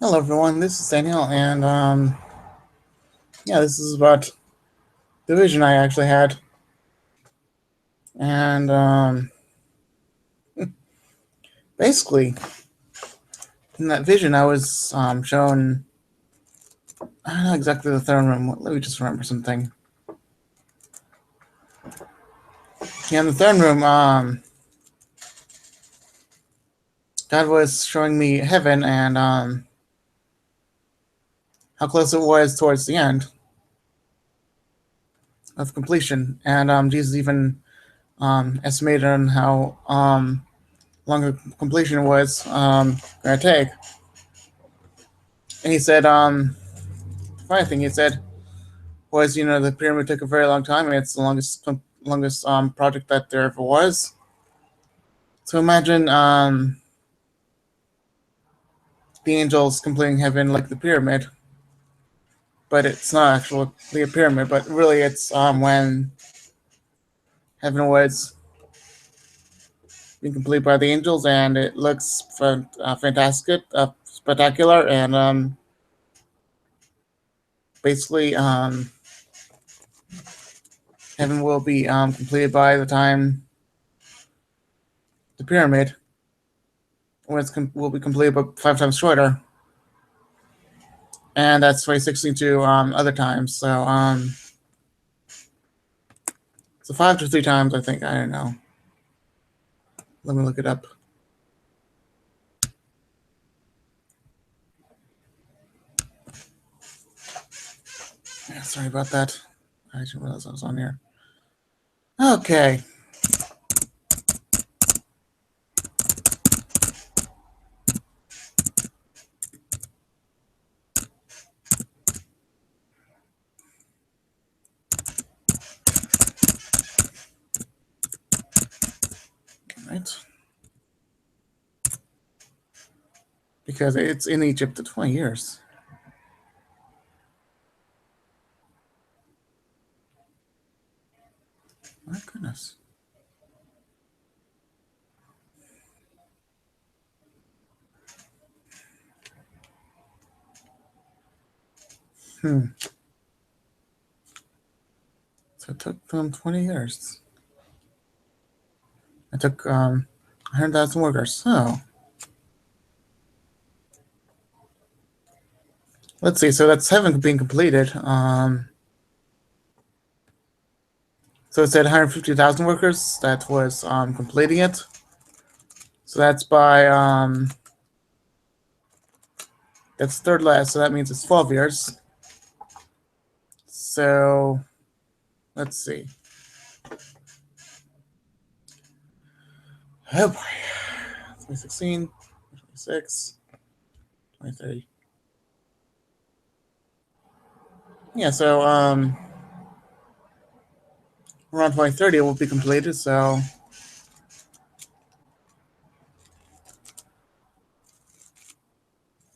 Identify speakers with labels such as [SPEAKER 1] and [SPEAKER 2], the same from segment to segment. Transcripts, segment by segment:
[SPEAKER 1] Hello everyone, this is Daniel, and yeah, this is about the vision I actually had. And basically, in that vision, I was shown, I don't know exactly the throne room. Let me just remember something. Yeah, in the throne room, God was showing me heaven and how close it was towards the end of completion. And Jesus even estimated on how long completion was going to take. And he said, funny thing, he said, was the pyramid took a very long time, and it's the longest project that there ever was. So imagine the angels completing heaven like the pyramid, but it's not actually a pyramid, but really it's when heaven was being completed by the angels, and it looks fantastic, spectacular, and basically heaven will be completed by the time the pyramid will be completed, but 5 times shorter. And that's 2016 to other times. So 5 to 3 times, I think. I don't know. Let me look it up. Yeah, sorry about that. I didn't realize I was on here. Okay. Right. Because it's in Egypt for 20 years. My goodness. So it took them 20 years. It took 100,000 workers. So let's see. So that's heaven being completed. So it said 150,000 workers that was completing it. So that's by that's third last. So that means it's 12 years. So let's see. Oh boy. 2016, 2026, 2030. Yeah, so around 2030 it will be completed, so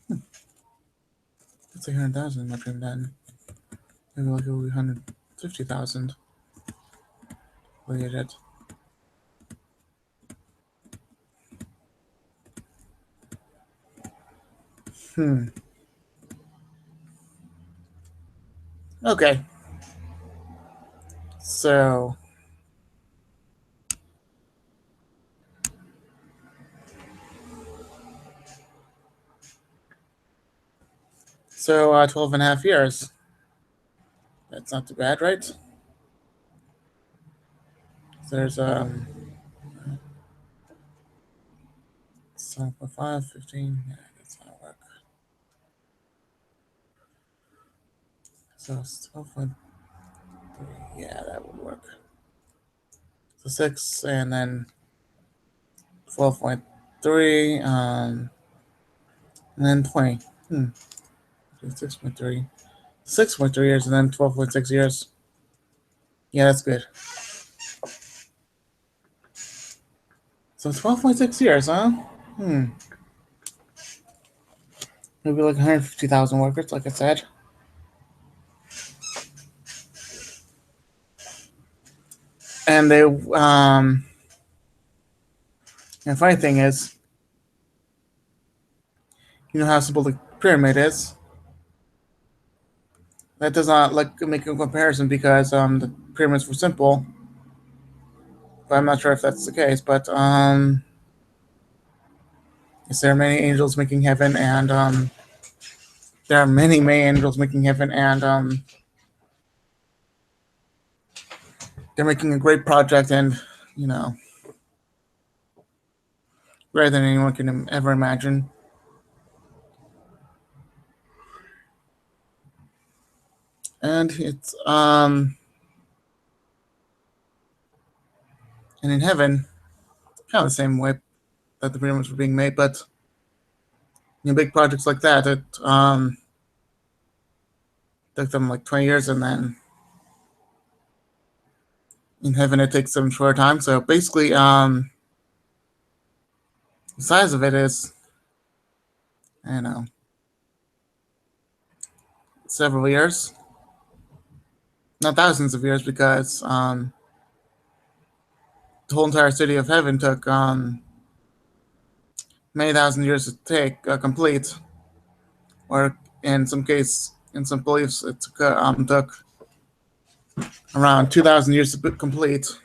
[SPEAKER 1] let's say 100,000 might be done. Maybe like it will be 150,000. Look at it. Okay. So 12 and a half years. That's not too bad, right? So there's 7.5, 15. Yeah, that's not work. So it's 12.3. Yeah, that would work. So 6 and then 12.3, and then 20. 6.3. 6.3 years and then 12.6 years. Yeah, that's good. So 12.6 years, huh? Maybe like 150,000 workers, like I said. And the funny thing is, You know how simple the pyramid is. That does not like make a comparison because the pyramids were simple, but I'm not sure if that's the case. But yes, there are many angels making heaven, and there are many angels making heaven, and they're making a great project, and you know, greater than anyone can ever imagine. And it's and in heaven, kind of the same way that the pyramids were being made, but big projects like that, it took them like 20 years, and then in heaven it takes them short time. So basically, the size of it is, I don't know, several years, not thousands of years, because the whole entire city of heaven took many thousand years to take complete, or in some beliefs, it took around 2,000 years to complete.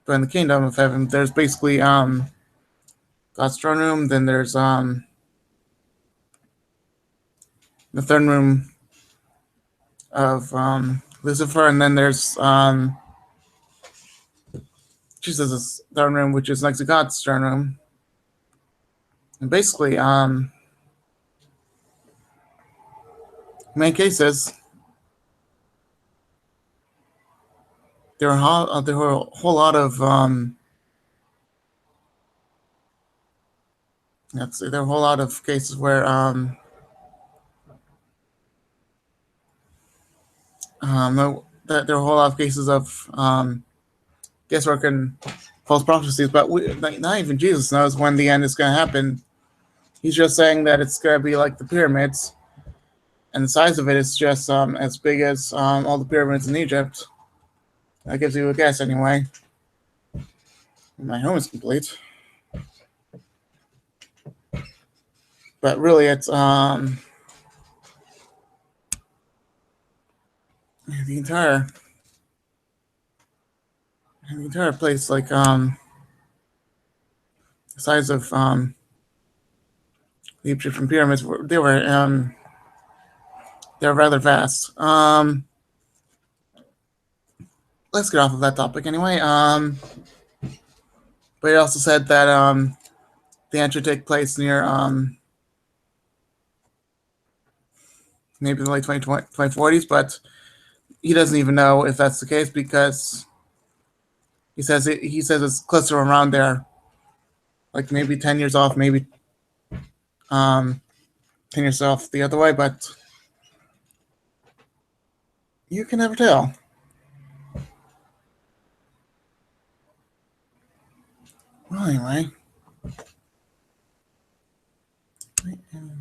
[SPEAKER 1] But in the kingdom of heaven, there's basically God's throne room. Then there's the throne room of Lucifer, and then there's Jesus' throne room, which is next to God's throne room. And basically, in many cases, there were a whole lot of let's see, there were a whole lot of cases where there were a whole lot of cases of guesswork and false prophecies, but not even Jesus knows when the end is going to happen. He's just saying that it's going to be like the pyramids, and the size of it is just as big as all the pyramids in Egypt. That gives you a guess, anyway. My home is complete, but really, it's the entire place, like the size of the Egyptian pyramids. They're rather vast. Let's get off of that topic anyway. But he also said that the end should take place near maybe the late 2040s, but he doesn't even know if that's the case, because he says it's closer around there, like maybe 10 years off, maybe 10 years off the other way, but you can never tell. Well, anyway.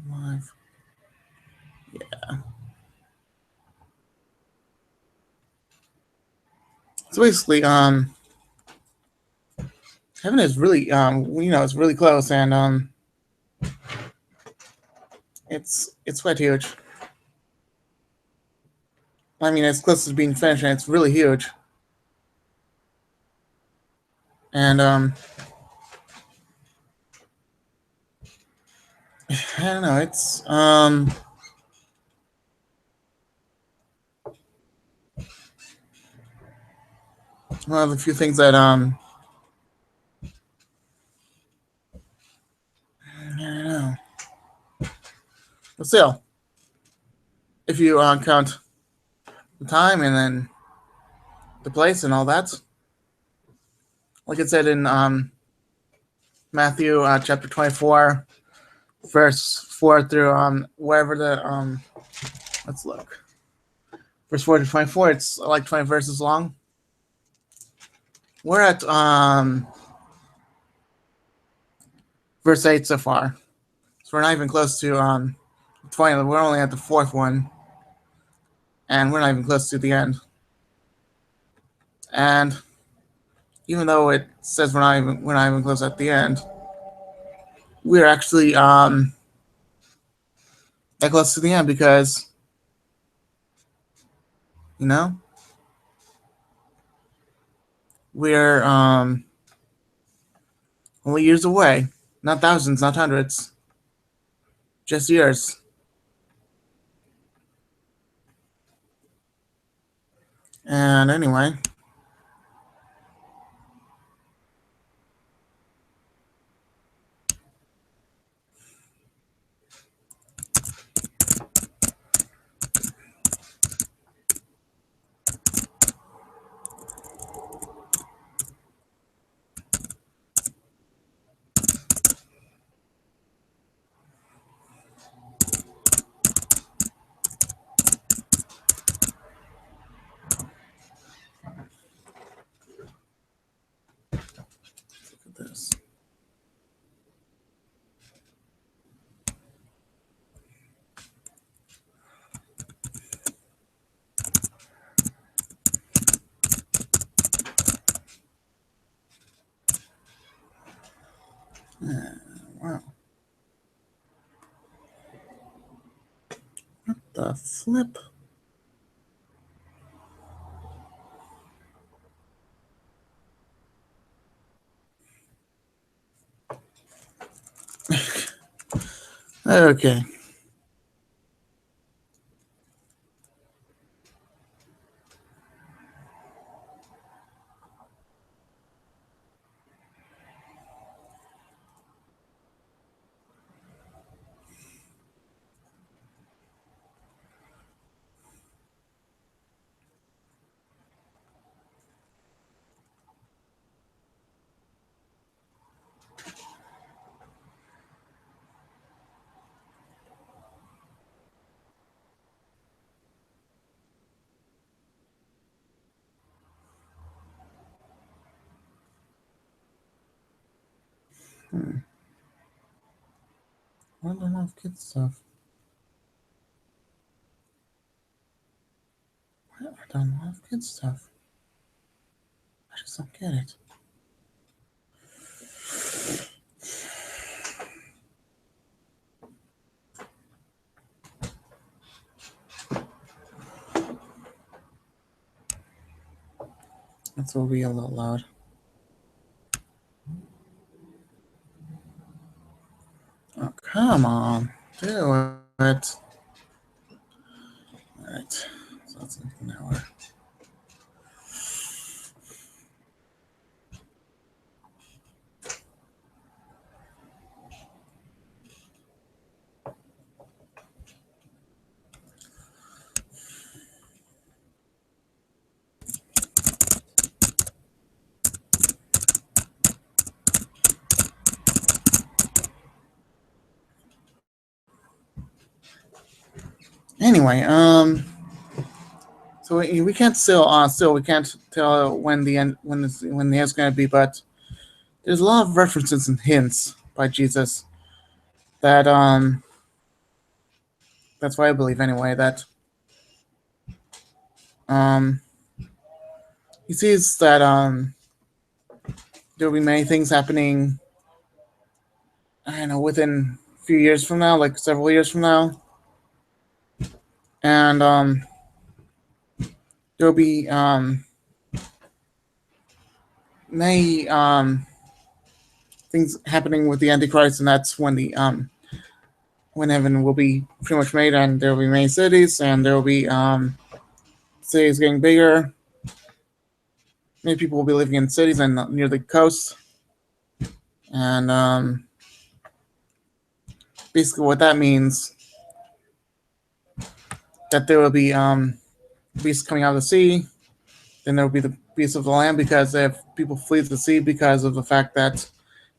[SPEAKER 1] Live. Yeah. So basically, heaven is really, it's really close, and it's quite huge. I mean, it's close to being finished, and it's really huge. And I don't know. It's one of the few things that I don't know. But still, if you count the time and then the place and all that, like it said in Matthew chapter 24, verse 4 through wherever the let's look. Verse 4 to 24, it's like 20 verses long. We're at verse 8 so far. So we're not even close to 20. We're only at the fourth one. And we're not even close to the end. And even though it says we're not even close at the end, we're actually that close to the end because you know we're only years away, not thousands, not hundreds, just years. And anyway, look at this. Wow, what the flip? Okay. Why don't I have kid stuff? Why don't I have kid stuff? I just don't get it. This will be a little loud. Oh, come on. Do it. Alright. So that's an hour. Anyway, so we can't still we can't tell when the end when the end's gonna be, but there's a lot of references and hints by Jesus that that's why I believe anyway that um he sees that there will be many things happening. I don't know, within a few years from now, like several years from now, and there will be many things happening with the Antichrist, and that's when heaven will be pretty much made, and there will be many cities, and there will be cities getting bigger. Many people will be living in cities and near the coast, and basically what that means that there will be beasts coming out of the sea. Then there will be the beasts of the land because if people flee the sea because of the fact that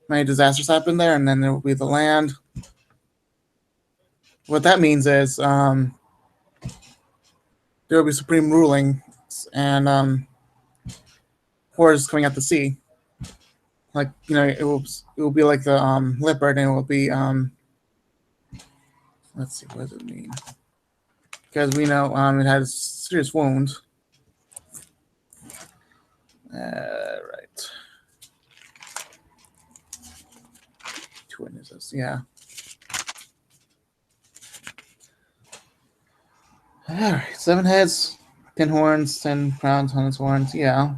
[SPEAKER 1] many disasters happen there, and then there will be the land. What that means is there will be supreme ruling and horrors coming out the sea. Like it will be like the leopard, and it will be let's see, what does it mean? Because we know it has serious wounds. Right. heads. Yeah. All right, 7 heads, 10 horns, 10 crowns on its horns. Yeah.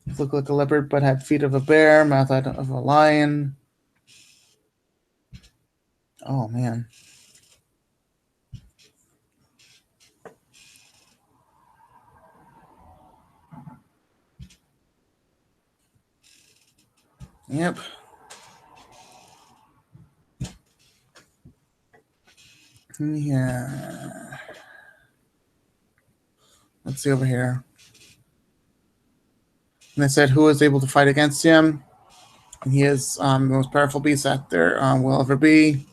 [SPEAKER 1] It looked like a leopard, but had feet of a bear, mouth of a lion. Oh man. Yep. Yeah. Let's see over here. And they said who was able to fight against him. And he is the most powerful beast that there will ever be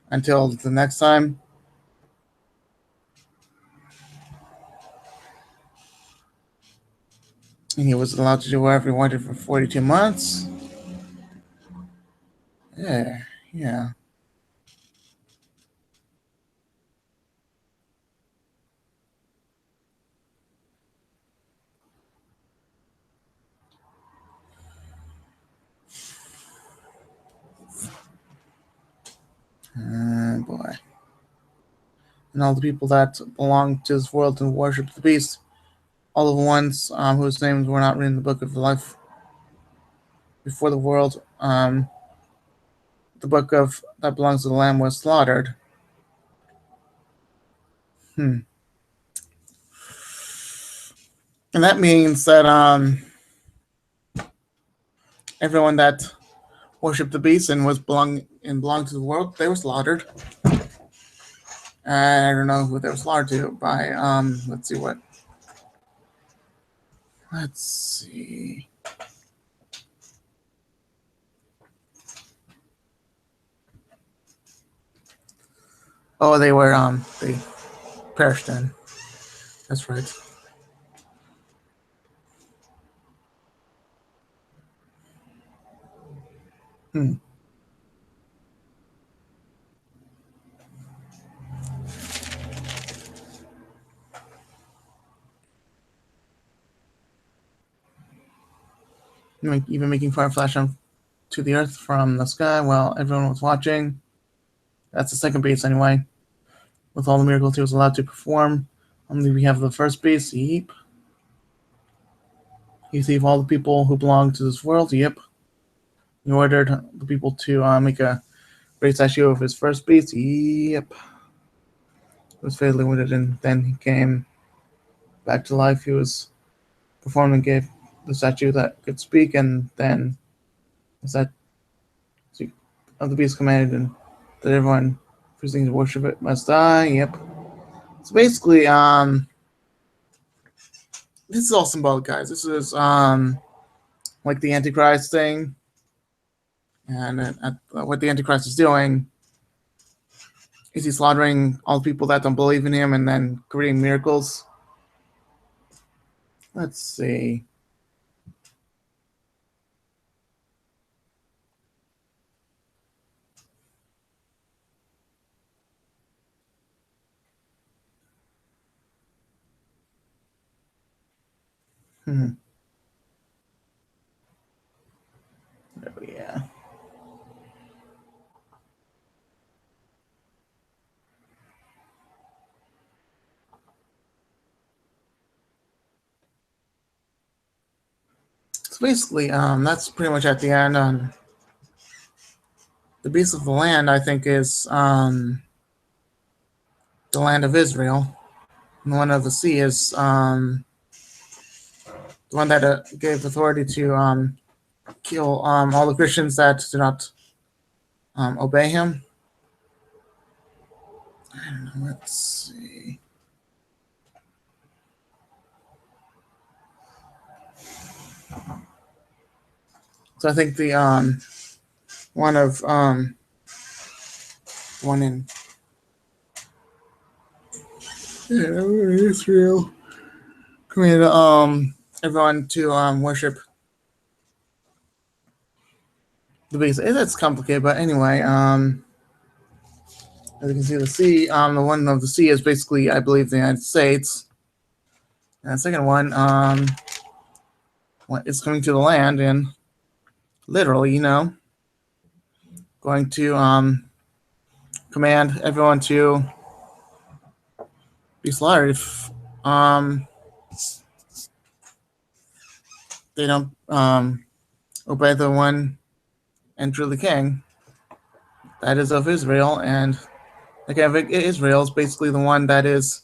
[SPEAKER 1] until the next time. And he was allowed to do whatever he wanted for 42 months. Yeah, yeah. Boy. And all the people that belong to this world and worship the beast, all the ones whose names were not written in the book of life before the world, the book of that belongs to the Lamb was slaughtered. And that means that everyone that worshipped the beast and belonged to the world, they were slaughtered. I don't know who they were slaughtered to by. Let's see what. Let's see. Oh, they perished then. That's right. Even making fire flash to the earth from the sky while everyone was watching. That's the second beast, anyway. With all the miracles he was allowed to perform. Only we have the first beast. Yep. He saved all the people who belong to this world. Yep. He ordered the people to make a great statue of his first beast. Yep. He was fatally wounded, and then he came back to life. He was performed and gave the statue that could speak, and then the statue of the beast commanded and that everyone refusing to worship it must die. Yep. So basically, this is all symbolic, guys. This is like the Antichrist thing, and what the Antichrist is doing is he's slaughtering all the people that don't believe in him, and then creating miracles. Let's see. Oh, yeah. So basically, that's pretty much at the end. The beast of the land, I think, is the land of Israel. And the one of the sea is the one that gave authority to kill all the Christians that do not obey him. I don't know. Let's see. So I think the one in Israel commanded everyone to worship the beast. That's complicated, but anyway, as you can see, the sea, the one of the sea is basically, I believe, the United States. And the second one, is coming to the land, and literally, going to command everyone to be slaughtered if they don't obey the one and truly king that is of Israel. And the king of Israel is basically the one that is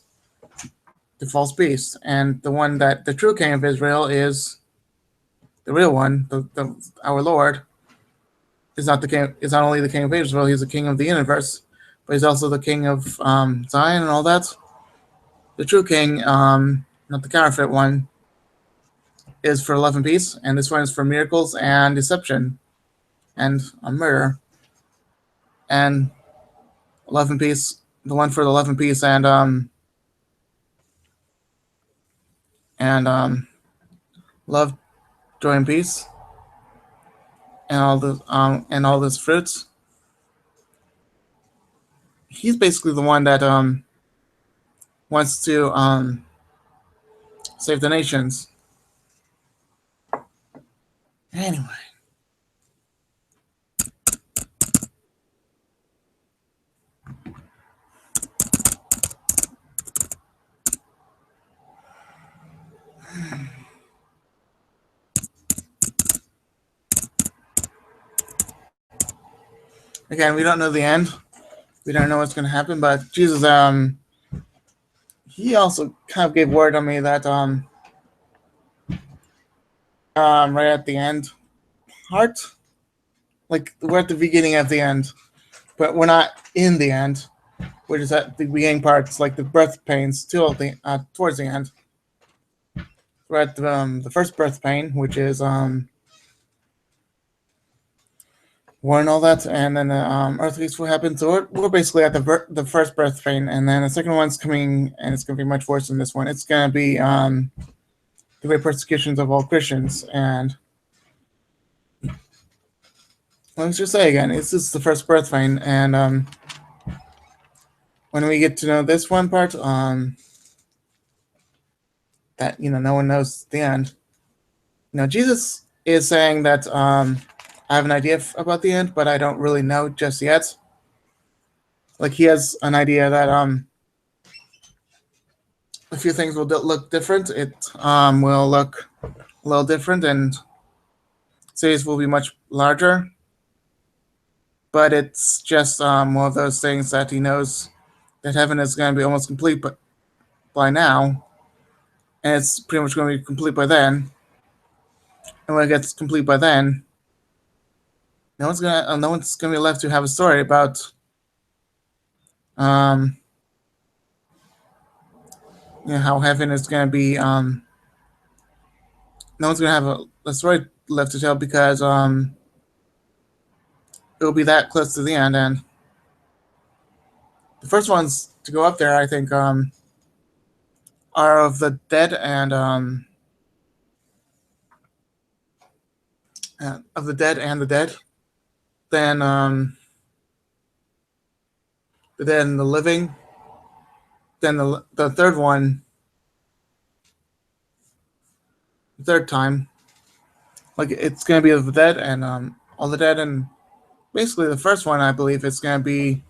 [SPEAKER 1] the false beast, and the true king of Israel is the real one, our Lord. Is not the king. Is not only the king of Israel; he's the king of the universe, but he's also the king of Zion and all that. The true king, not the counterfeit one, is for love and peace, and this one is for miracles and deception and murder. And love and peace, the one for the love and peace and love, joy, and peace, and all those fruits. He's basically the one that wants to save the nations. Anyway. Again, we don't know the end. We don't know what's going to happen, but Jesus, he also kind of gave word on me that right at the end part, like we're at the beginning of the end, but we're not in the end. We're just at the beginning parts, like the birth pains, towards the end. We're at the first birth pain, which is war and all that, and then earthquakes will happen. So we're basically at the first birth pain, and then the second one's coming, and it's going to be much worse than this one. It's going to be the great persecutions of all Christians, and let me just say again, it's just the first birth pain, and when we get to know this one part, that no one knows the end. Jesus is saying that I have an idea about the end, but I don't really know just yet. Like he has an idea that a few things will look different. It will look a little different, and cities will be much larger. But it's just one of those things that he knows that heaven is going to be almost complete, but by now, and it's pretty much going to be complete by then. And when it gets complete by then, no one's gonna be left to have a story about how heaven is gonna be. No one's gonna have a story left to tell because it'll be that close to the end, and the first ones to go up there, I think, are of the dead and of the dead and the dead. Then the dead and the living. Then the third one, the third time, like it's gonna be of the dead and all the dead, and basically the first one I believe is gonna be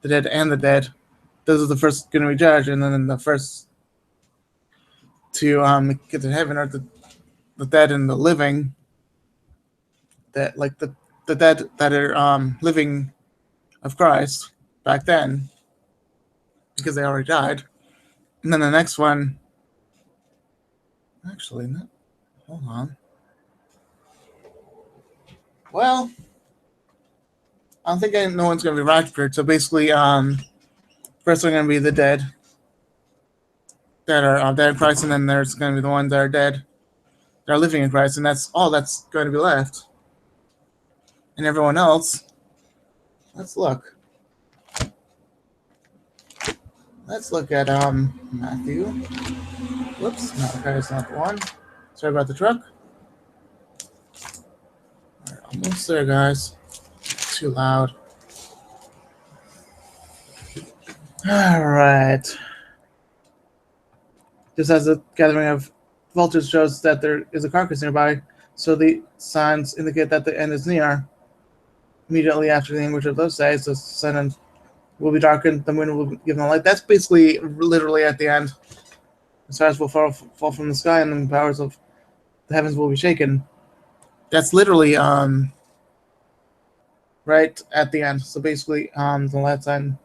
[SPEAKER 1] the dead and the dead. Those are the first gonna be judged, and then the first to get to heaven are the dead and the living. That like the dead that are living of Christ back then, because they already died. And then the next one, actually, no, hold on. Well, I don't think no one's going to be raptured. So basically, first are going to be the dead that are dead in Christ, and then there's going to be the ones that are dead that are living in Christ, and that's all that's going to be left. And everyone else, let's look. Let's look at Matthew. Whoops, no, okay, it's not the one. Sorry about the truck. We're almost there, guys. Too loud. All right. Just as the gathering of vultures shows that there is a carcass nearby, So the signs indicate that the end is near. Immediately after the language of those days, the sun will be darkened, the moon will be given light. That's basically literally at the end. The stars will fall from the sky, and the powers of the heavens will be shaken. That's literally right at the end. So basically, the last sign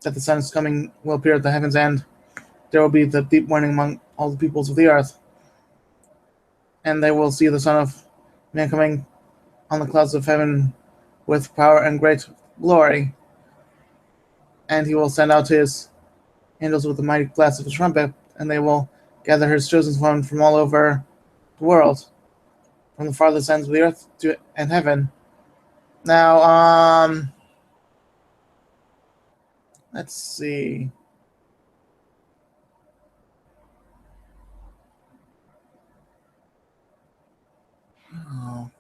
[SPEAKER 1] that the sun is coming will appear at the heaven's end. There will be the deep mourning among all the peoples of the earth, and they will see the Son of Man coming on the clouds of heaven with power and great glory. And he will send out his angels with the mighty blast of a trumpet, and they will gather his chosen ones from all over the world, from the farthest ends of the earth to and heaven. Now, let's see. Oh.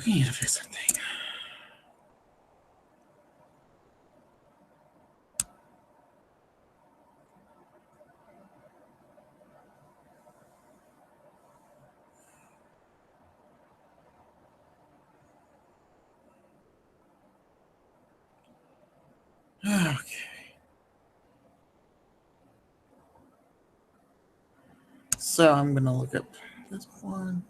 [SPEAKER 1] We need to fix that thing. Okay. So I'm gonna look up this one.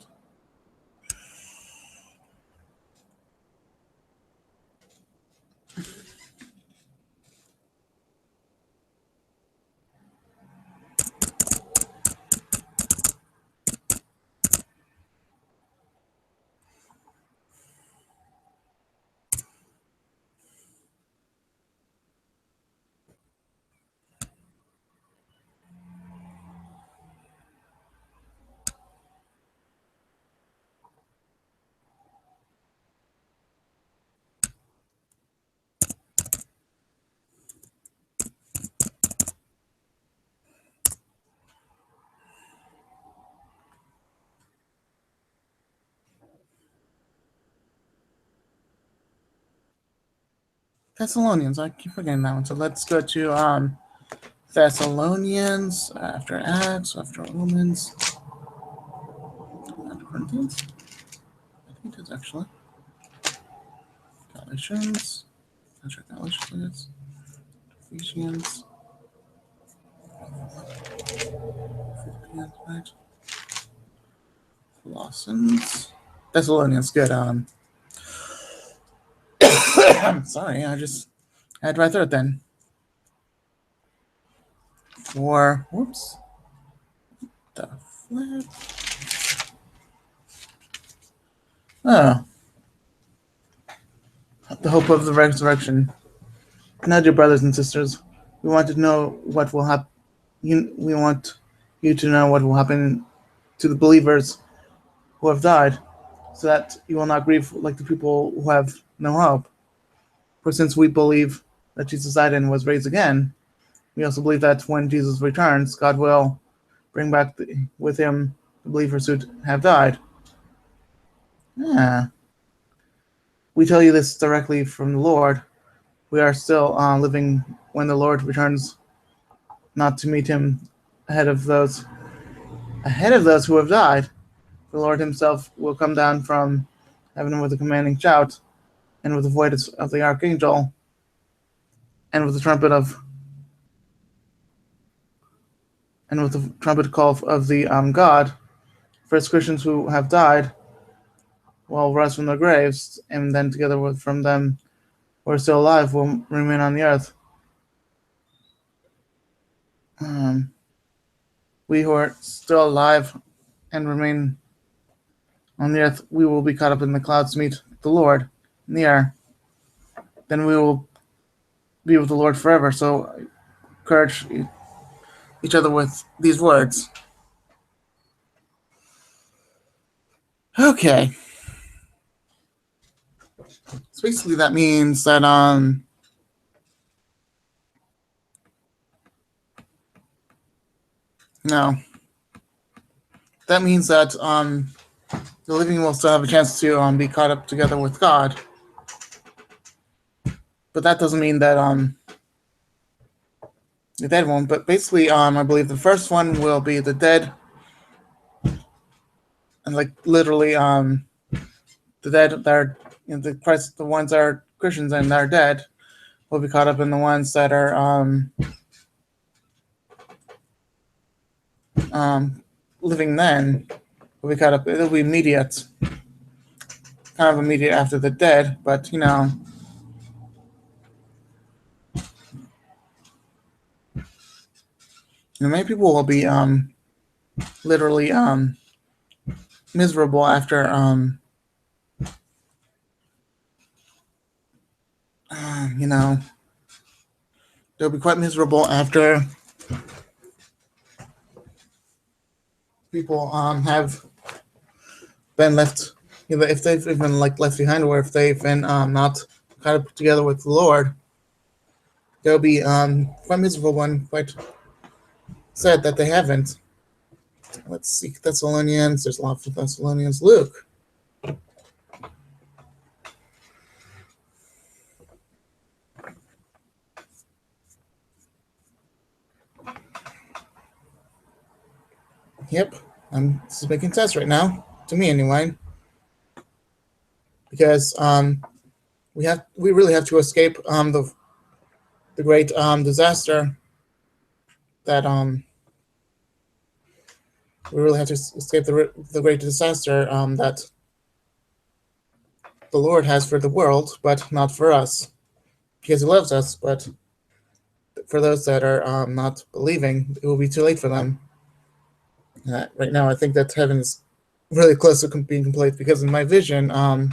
[SPEAKER 1] Thessalonians. I keep forgetting that one. So let's go to Thessalonians after Acts, after Romans, after Corinthians. I think it is actually Galatians. After Galatians, Ephesians, Philippians, right? Colossians, Thessalonians. Good. I'm sorry. I just had right there then. For whoops. The flip. Oh, the hope of the resurrection. Now, dear brothers and sisters, we want to know what will happen. We want you to know what will happen to the believers who have died, so that you will not grieve like the people who have no hope. For since we believe that Jesus died and was raised again, we also believe that when Jesus returns, God will bring back with him the believers who have died. Yeah. We tell you this directly from the Lord. We are still living when the Lord returns, not to meet him ahead of those who have died. The Lord himself will come down from heaven with a commanding shout, and with the voice of the archangel, and with the trumpet call of the God. First Christians who have died will rise from their graves, and then together with from them who are still alive will remain on the earth. We who are still alive and remain on the earth, we will be caught up in the clouds to meet the Lord in the air. Then we will be with the Lord forever. So encourage each other with these words. Okay. So basically that means that no. That means that the living will still have a chance to be caught up together with God. But that doesn't mean that the dead won't. But basically, I believe the first one will be the dead, and like literally, the dead that are the ones that are Christians and that are dead will be caught up in the ones that are living then will be caught up. It'll be immediate, kind of immediate after the dead, but many people will be literally miserable after they'll be quite miserable after people have been left, if they've been like left behind, or if they've been not caught up together with the Lord, they'll be quite miserable and quite sad that they haven't. Let's see, Thessalonians. There's a lot for Thessalonians. Luke. Yep, this is making sense right now, to me anyway, because we really have to escape the great disaster that we really have to escape the great disaster that the Lord has for the world, but not for us, because He loves us. But for those that are not believing, it will be too late for them. Right now, I think that heaven is really close to being complete, because in my vision, I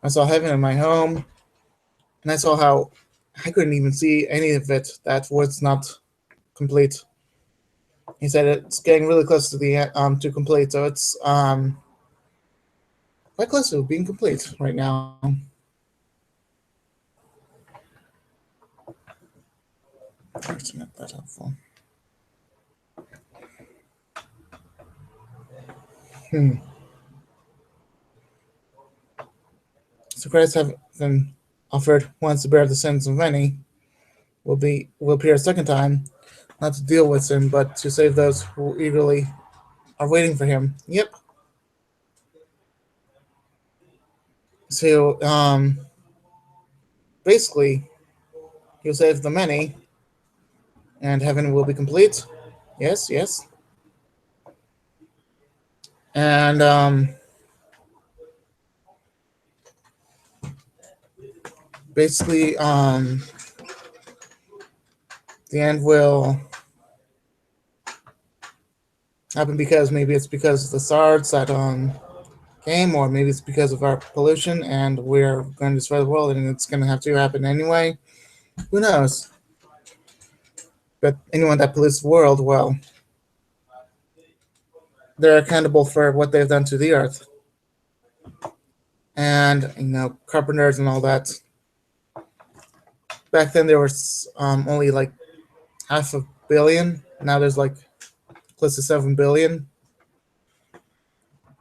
[SPEAKER 1] saw heaven in my home, and I saw how I couldn't even see any of it that was not complete. He said it's getting really close to the to complete, so it's quite close to being complete right now. It's not that helpful. So Christ have been offered once to bear the sins of many, will appear a second time, not to deal with sin, but to save those who eagerly are waiting for him. Yep. So basically, he'll save the many, and heaven will be complete. Yes, yes. And basically, the end will happen because maybe it's because of the SARS that came, or maybe it's because of our pollution, and we're going to destroy the world, and it's going to have to happen anyway. Who knows? But anyone that pollutes the world, well, they're accountable for what they've done to the earth. And carpenters and all that, back then there was only like half a billion. Now there's like close to 7 billion.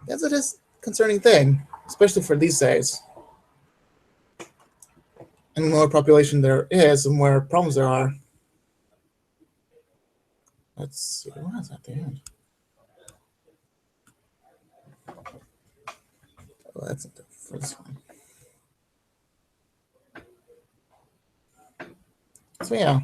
[SPEAKER 1] That's a concerning thing, especially for these days. And the more population there is, the more problems there are. Let's see, what is at the end? Oh, that's the first one. So yeah.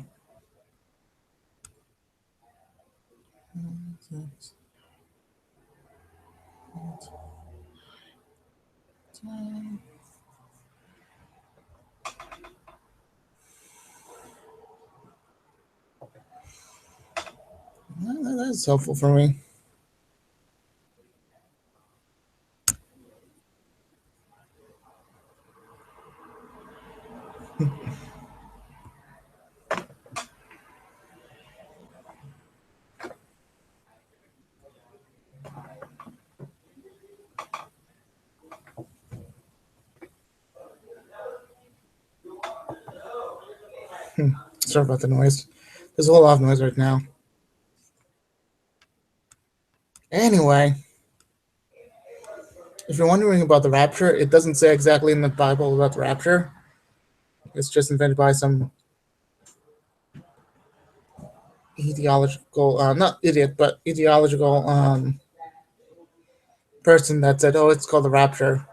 [SPEAKER 1] Well, that's helpful for me. Sorry about the noise. There's a whole lot of noise right now. Anyway, if you're wondering about the rapture, it doesn't say exactly in the Bible about the rapture. It's just invented by some ideological, not idiot, but ideological person that said, oh, it's called the rapture.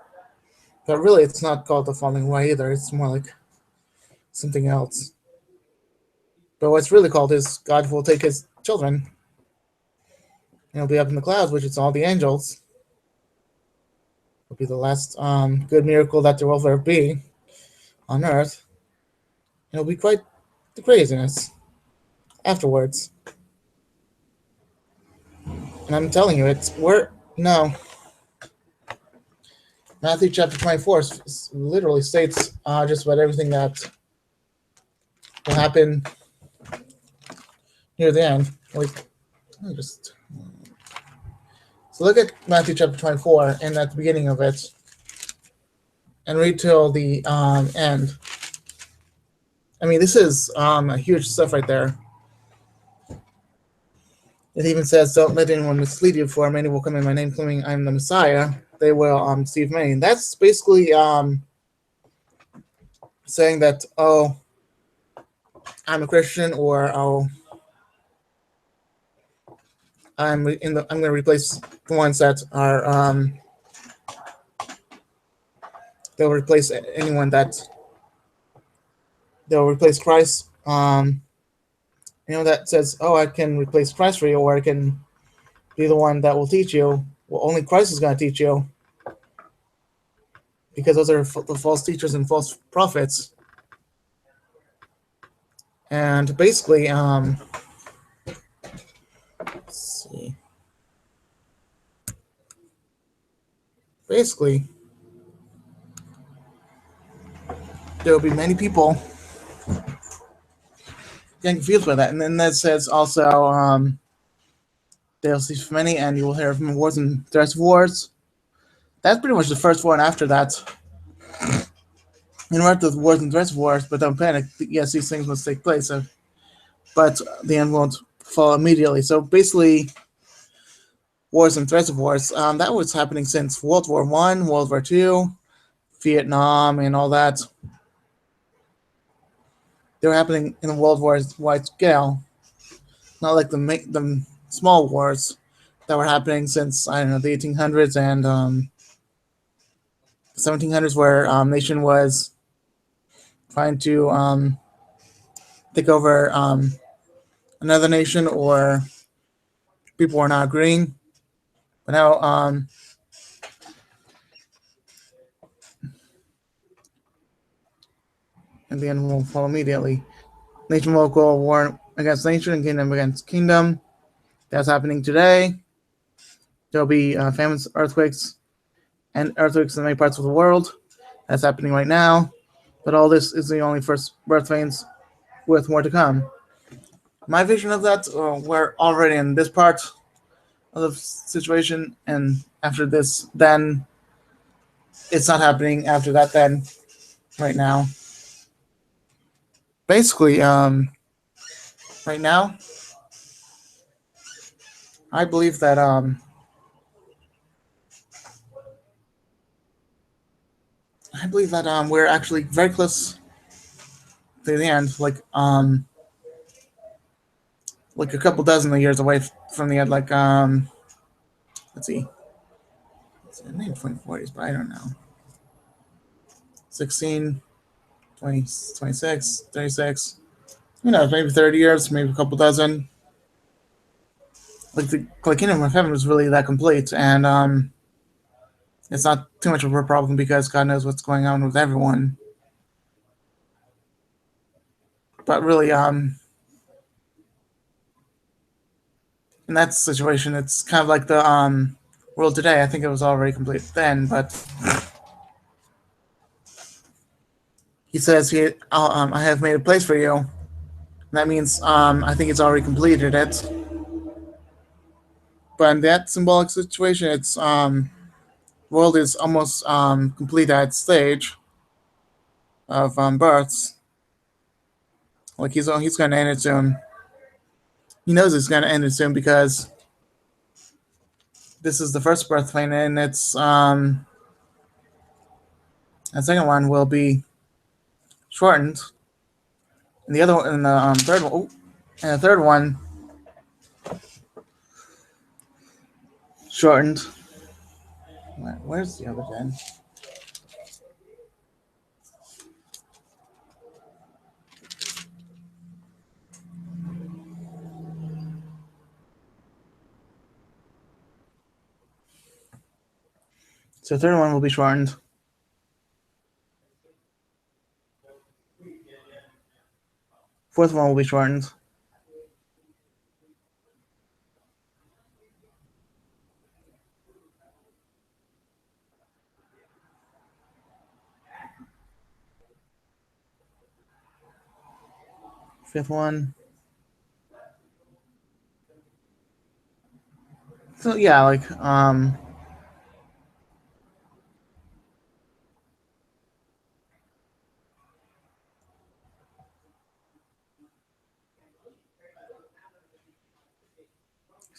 [SPEAKER 1] But really, it's not called the falling away either. It's more like something else. But what's really called is God will take his children, and he'll be up in the clouds, which is all the angels. It'll be the last good miracle that there will ever be on earth. It'll be quite the craziness afterwards. And I'm telling you, no. Matthew chapter 24 literally states just about everything that will happen near the end. So look at Matthew chapter 24 and at the beginning of it, and read till the end. I mean, this is a huge stuff right there. It even says, "Don't let anyone mislead you, for many will come in my name, claiming I am the Messiah. They will deceive many." And that's basically saying that, oh, I'm a Christian, or oh, I'm going to replace the ones that are they'll replace anyone that they'll replace Christ. That says, oh, I can replace Christ for you, or I can be the one that will teach you. Well, only Christ is going to teach you, because those are the false teachers and false prophets. And basically, let's see. Basically, there will be many people getting confused by that. And then that says also, they'll cease from many, and you will hear from wars and threats of wars. That's pretty much the first war, and after that, we're the wars and threats of wars, but don't panic. Yes, these things must take place, but the end won't fall immediately. So basically, wars and threats of wars, that was happening since World War I, World War II, Vietnam, and all that. They were happening in a world wide scale, not like the small wars that were happening since, I don't know, the 1800s and 1700s, where nation was trying to take over another nation, or people were not agreeing. But now, and the end will fall immediately. Nation will go war against nation and kingdom against kingdom. That's happening today. There'll be famines, earthquakes in many parts of the world. That's happening right now. But all this is the only first birth pains, with more to come. My vision of that, we're already in this part of the situation, and after this, then it's not happening after that, then, right now. basically, right now, I believe that we're actually very close to the end, like a couple dozen of years away from the end. Like let's see, it's in the 2040s, but I don't know. 16, 20, 26, 36. Who knows? Maybe 30 years, maybe a couple dozen. Like Kingdom of Heaven was really that complete, and it's not too much of a problem because God knows what's going on with everyone. But really, in that situation, it's kind of like the world today. I think it was already complete then, but he says I have made a place for you. That means I think it's already completed it. But in that symbolic situation, it's world is almost complete at stage of births. Like he's going to end it soon. He knows it's going to end it soon because this is the first birth plane, and it's the second one will be shortened, and the other one, and the third one, and the third one shortened. Where's the other den? So the third one will be shortened. Fourth one will be shortened. Fifth one. So yeah, like so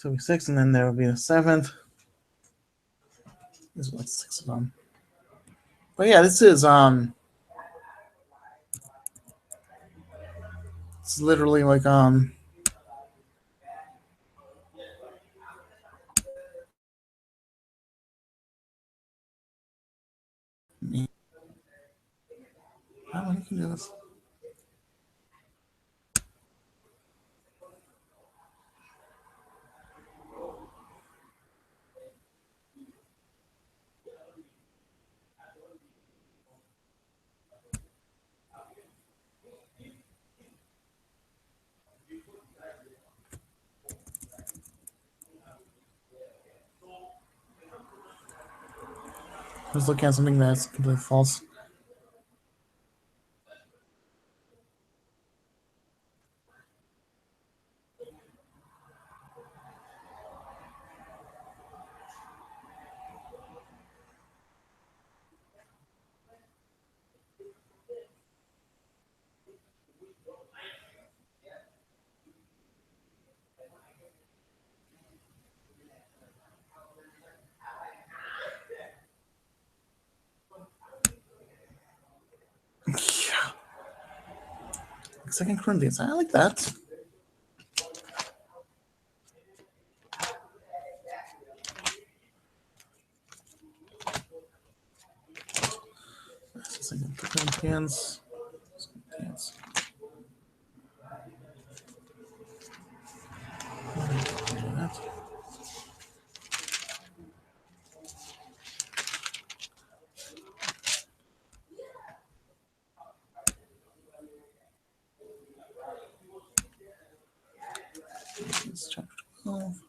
[SPEAKER 1] it'll be six, and then there will be the seventh. There's like six of them. But yeah, this is it's literally like how many can do this? I was looking at something that's completely false. Yeah. Second Corinthians. I like that. Second Corinthians. Corinthians. It's chapter 12.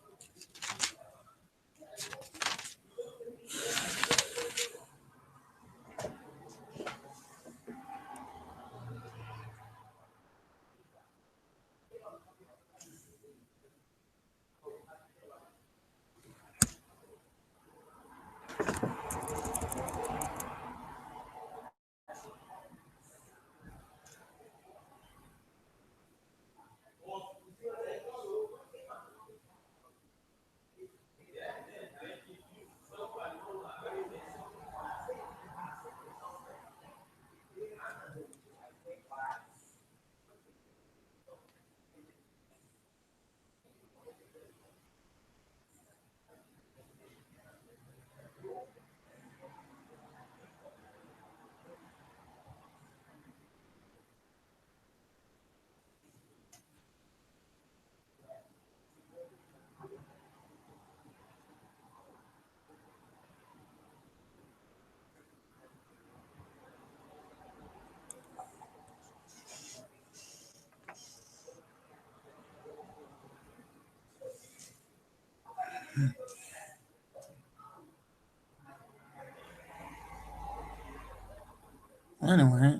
[SPEAKER 1] Anyway,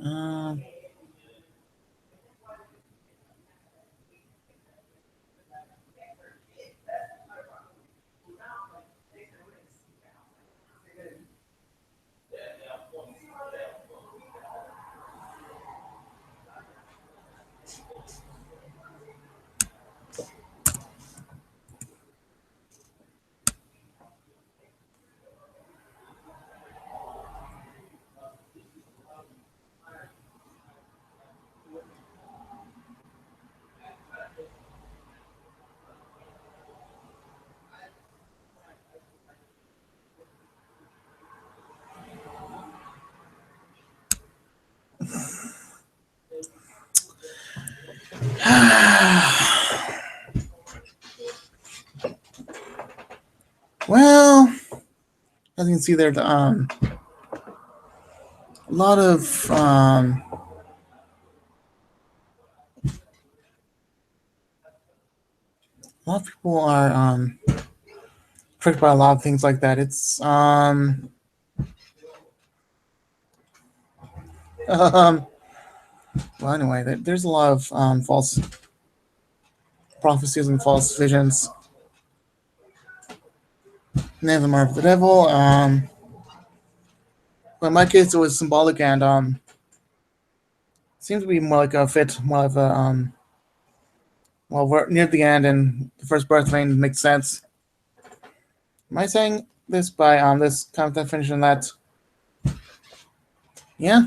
[SPEAKER 1] well, as you can see, there's a lot of people are tricked by a lot of things like that. It's well, anyway, there's a lot of false prophecies and false visions. Many of them are of the devil. But in my case, it was symbolic and seemed to be more like a fit, more of a well, we're near the end, and the first birth reign makes sense. Am I saying this by this kind of definition that yeah,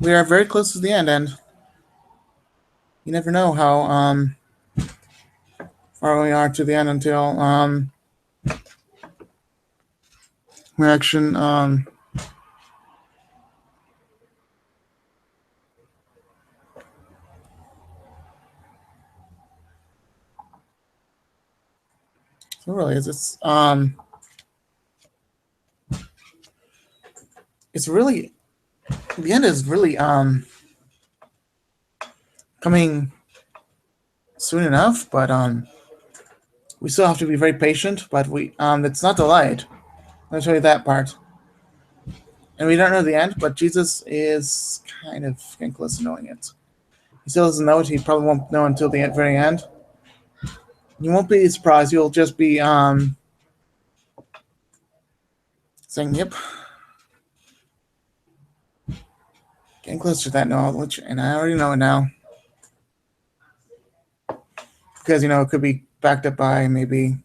[SPEAKER 1] we are very close to the end, and you never know how far we are to the end until reaction so really is it's really the end is really coming soon enough, but we still have to be very patient, but we it's not delayed. Let me show you that part. And we don't know the end, but Jesus is kind of getting close to knowing it. He still doesn't know it. He probably won't know until the very end. You won't be surprised. You'll just be saying, "Yep." Getting close to that knowledge, and I already know it now. Because, it could be backed up by maybe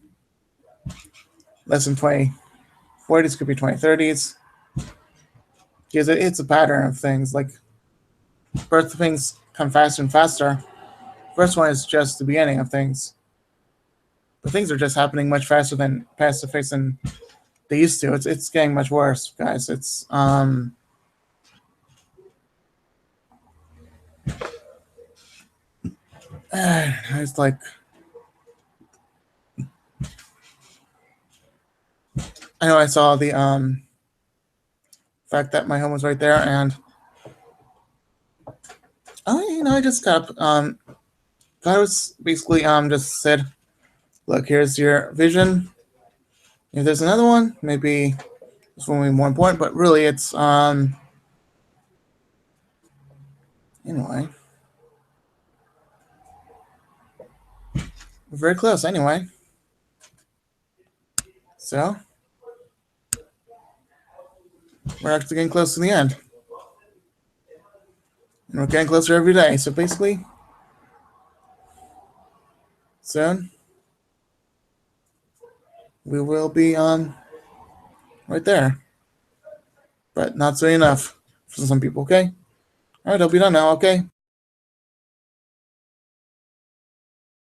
[SPEAKER 1] less than 2040s, could be 2030s. Because it's a pattern of things. Like, birth of things come faster and faster. First one is just the beginning of things. But things are just happening much faster than past the face than they used to. It's getting much worse, guys. It's it's like I know I saw the fact that my home was right there, and I just got up. I was basically just said, look, here's your vision. If there's another one, maybe this one will be more important, but really it's anyway. We're very close anyway. So we're actually getting close to the end. And we're getting closer every day. So basically, soon we will be right there. But not soon enough for some people, okay? Alright, I'll be done now, okay?